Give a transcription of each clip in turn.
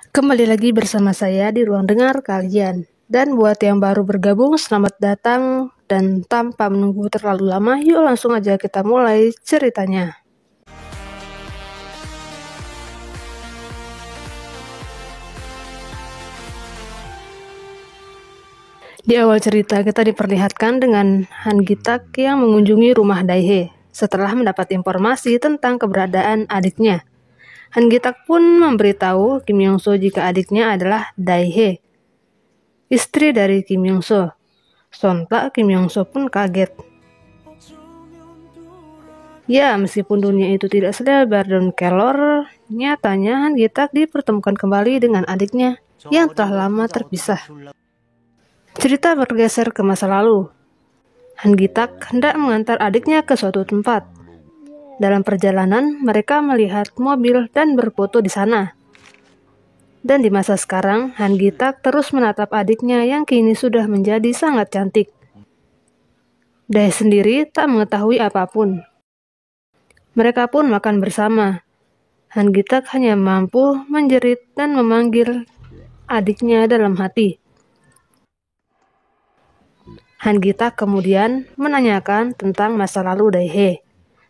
Kembali lagi bersama saya di ruang dengar kalian. Dan buat yang baru bergabung, selamat datang. Dan tanpa menunggu terlalu lama, yuk langsung aja kita mulai ceritanya. Di awal cerita kita diperlihatkan dengan Han Gitak yang mengunjungi rumah Daehae setelah mendapat informasi tentang keberadaan adiknya. Han Gitak pun memberitahu Kim Yong-so jika adiknya adalah Daehae, istri dari Kim Yong-so. Sontak Kim Yong-so pun kaget. Ya, meskipun dunia itu tidak selebar dan kelor, nyatanya Han Gitak dipertemukan kembali dengan adiknya yang telah lama terpisah. Cerita bergeser ke masa lalu. Han Gitak hendak mengantar adiknya ke suatu tempat. Dalam perjalanan, mereka melihat mobil dan berfoto di sana. Dan di masa sekarang, Han Gitak terus menatap adiknya yang kini sudah menjadi sangat cantik. Daehae sendiri tak mengetahui apapun. Mereka pun makan bersama. Han Gitak hanya mampu menjerit dan memanggil adiknya dalam hati. Han Gitak kemudian menanyakan tentang masa lalu Daehae.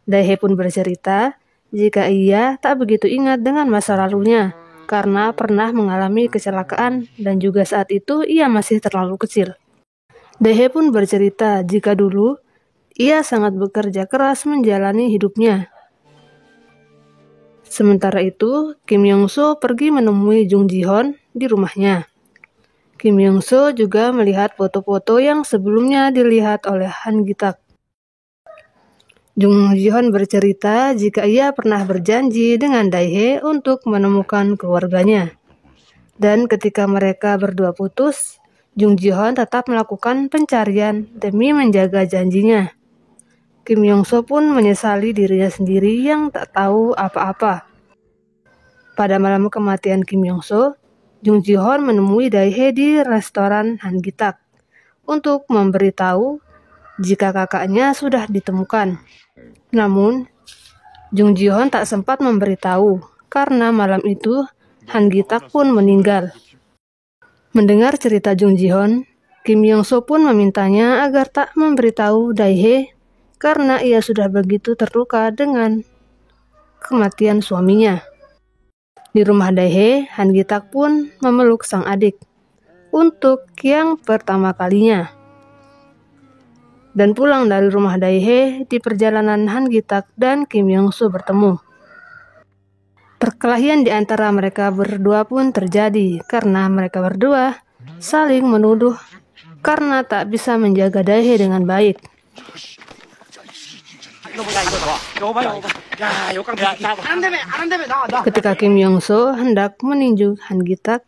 Daehae pun bercerita jika ia tak begitu ingat dengan masa lalunya karena pernah mengalami kecelakaan dan juga saat itu ia masih terlalu kecil. Daehae pun bercerita jika dulu ia sangat bekerja keras menjalani hidupnya. Sementara itu, Kim Yong-so pergi menemui Jung Ji-hoon di rumahnya. Kim Yong-so juga melihat foto-foto yang sebelumnya dilihat oleh Han Gitak. Jung Ji-hoon bercerita jika ia pernah berjanji dengan Daehae untuk menemukan keluarganya. Dan ketika mereka berdua putus, Jung Ji-hoon tetap melakukan pencarian demi menjaga janjinya. Kim Yong-so pun menyesali dirinya sendiri yang tak tahu apa-apa. Pada malam kematian Kim Yong-so, Jung Ji-hoon menemui Daehae di restoran Han Gitak untuk memberitahu jika kakaknya sudah ditemukan. Namun, Jung Ji-hoon tak sempat memberitahu karena malam itu Han Gitak pun meninggal. Mendengar cerita Jung Ji-hoon, Kim Yong-so pun memintanya agar tak memberitahu Daehae karena ia sudah begitu terluka dengan kematian suaminya. Di rumah Daehae, Han Gitak pun memeluk sang adik untuk yang pertama kalinya. Dan pulang dari rumah Daehae, di perjalanan Han Gitak dan Kim Yong-so bertemu. Perkelahian di antara mereka berdua pun terjadi karena mereka berdua saling menuduh karena tak bisa menjaga Daehae dengan baik. Ketika Kim Yong-so hendak meninju Han Gitak,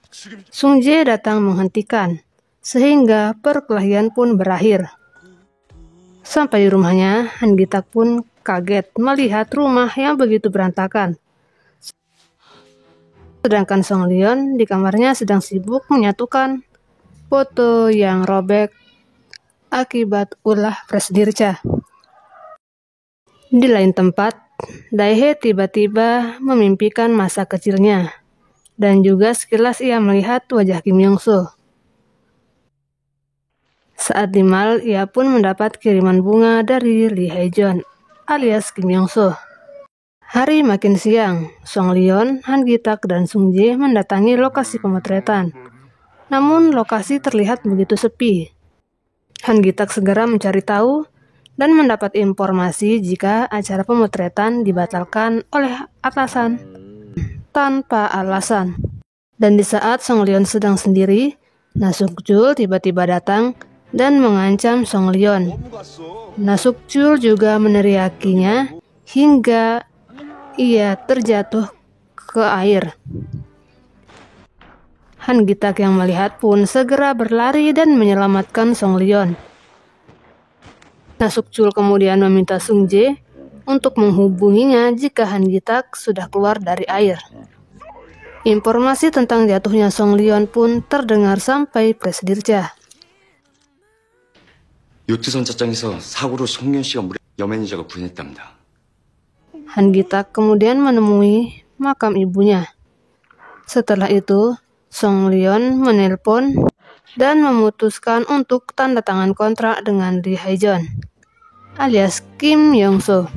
Sung Jae datang menghentikan, sehingga perkelahian pun berakhir. Sampai di rumahnya, Han Gitak pun kaget melihat rumah yang begitu berantakan. Sedangkan Song Leon di kamarnya sedang sibuk menyatukan foto yang robek akibat ulah Presdirca. Di lain tempat, Daehae tiba-tiba memimpikan masa kecilnya, dan juga sekilas ia melihat wajah Kim Yong-so. Saat di mall, ia pun mendapat kiriman bunga dari Lee Hae-jeon, alias Kim Yong-so. Hari makin siang, Song Leon, Han Gitak, dan Sung Jae mendatangi lokasi pemotretan. Namun lokasi terlihat begitu sepi. Han Gitak segera mencari tahu dan mendapat informasi jika acara pemotretan dibatalkan oleh atasan tanpa alasan. Dan di saat Song Leon sedang sendiri, Na Suk-jul tiba-tiba datang dan mengancam Song Leon. Na Suk-jul juga meneriakinya hingga ia terjatuh ke air. Han Gitak yang melihat pun segera berlari dan menyelamatkan Song Leon. Na Suk-jul kemudian meminta Sung Jae untuk menghubunginya jika Han Gitak sudah keluar dari air. Informasi tentang jatuhnya Song Leon pun terdengar sampai Presdirca. 요트 선착장에서 사고로 송년 씨가 물에 여매니저가 부인했답니다. Han Gitak kemudian menemui makam ibunya. Setelah itu, Song Leon menelpon dan memutuskan untuk tanda tangan kontrak dengan Lee Hae-jeon, alias Kim Yong-so.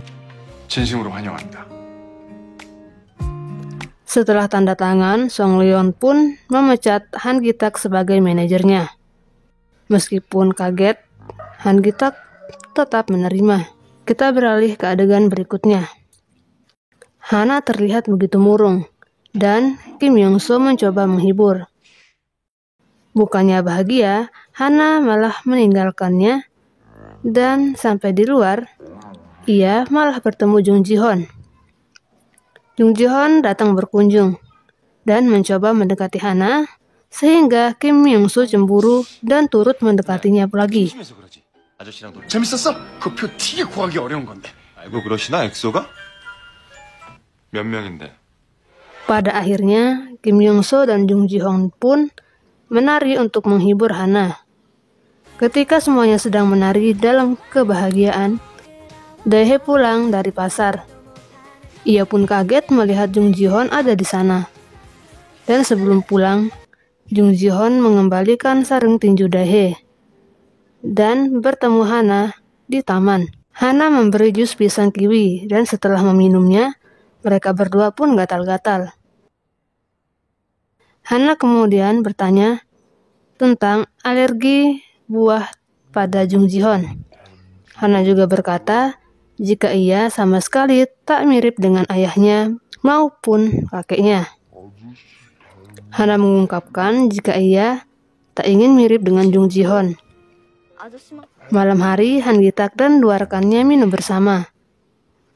진심으로 환영합니다. Setelah tanda tangan, Song Leon pun memecat Han Gi-tak sebagai manajernya. Meskipun kaget, Han Gi-tak tetap menerima. Kita beralih ke adegan berikutnya. Hana terlihat begitu murung, dan Kim Yong-so mencoba menghibur. Bukannya bahagia, Hana malah meninggalkannya, dan sampai di luar, ia malah bertemu Jung Ji-hoon. Jung Ji-hoon datang berkunjung dan mencoba mendekati Hana, sehingga Kim Yong-so cemburu dan turut mendekatinya lagi. 웃으면서 그러지. 아저씨랑 놀. 재밌었어? 그 표 되게 구하기 어려운 건데. 알고 그러시나 엑소가? 몇 명인데? Pada akhirnya, Kim Yong-so dan Jung Ji-hoon pun menari untuk menghibur Hana. Ketika semuanya sedang menari dalam kebahagiaan, Dae-hye pulang dari pasar. Ia pun kaget melihat Jung Ji-hoon ada di sana. Dan sebelum pulang, Jung Ji-hoon mengembalikan sarung tinju Dae-hye dan bertemu Hana di taman. Hana memberi jus pisang kiwi dan setelah meminumnya, mereka berdua pun gatal-gatal. Hana kemudian bertanya tentang alergi buah pada Jung Ji-hoon. Hana juga berkata jika ia sama sekali tak mirip dengan ayahnya maupun kakeknya. Hana mengungkapkan jika ia tak ingin mirip dengan Jung Ji-hoon. Malam hari, Han Gi-tak dan dua rekannya minum bersama.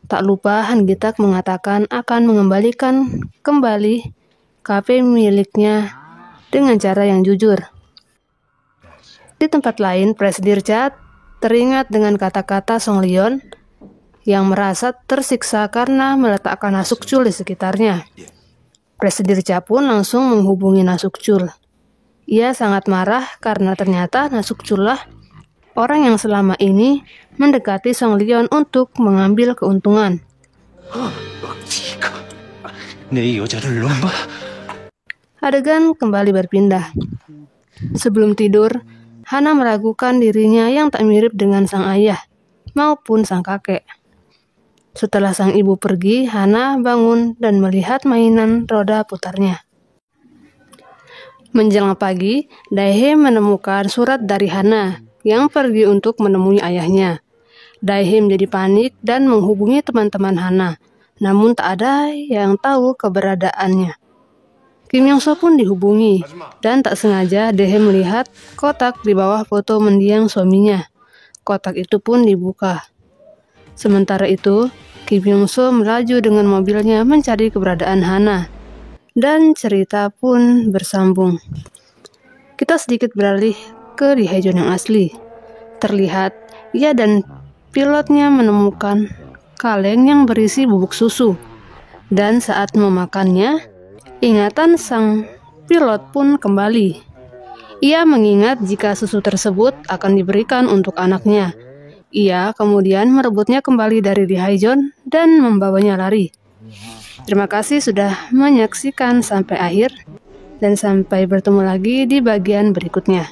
Tak lupa Han Gi-tak mengatakan akan mengembalikan kembali kafe miliknya dengan cara yang jujur. Di tempat lain, Presdirca teringat dengan kata-kata Song Leon yang merasa tersiksa karena meletakkan Nasukcul di sekitarnya. Presdirca pun langsung menghubungi Nasukcul. Ia sangat marah karena ternyata Nasukcul lah orang yang selama ini mendekati Song Leon untuk mengambil keuntungan. 내 여자를 놈봐. Adegan kembali berpindah. Sebelum tidur, Hana meragukan dirinya yang tak mirip dengan sang ayah maupun sang kakek. Setelah sang ibu pergi, Hana bangun dan melihat mainan roda putarnya. Menjelang pagi, Dae-hye menemukan surat dari Hana yang pergi untuk menemui ayahnya. Dae-hye menjadi panik dan menghubungi teman-teman Hana, namun tak ada yang tahu keberadaannya. Kim Yong-so pun dihubungi, dan tak sengaja Dae-hye melihat kotak di bawah foto mendiang suaminya. Kotak itu pun dibuka. Sementara itu, Kim Yong-so melaju dengan mobilnya mencari keberadaan Hana, dan cerita pun bersambung. Kita sedikit beralih ke Lee Hae-jeon yang asli. Terlihat ia dan pilotnya menemukan kaleng yang berisi bubuk susu, dan saat memakannya, ingatan sang pilot pun kembali. Ia mengingat jika susu tersebut akan diberikan untuk anaknya. Ia kemudian merebutnya kembali dari Lee Hae-jeon dan membawanya lari. Terima kasih sudah menyaksikan sampai akhir, dan sampai bertemu lagi di bagian berikutnya.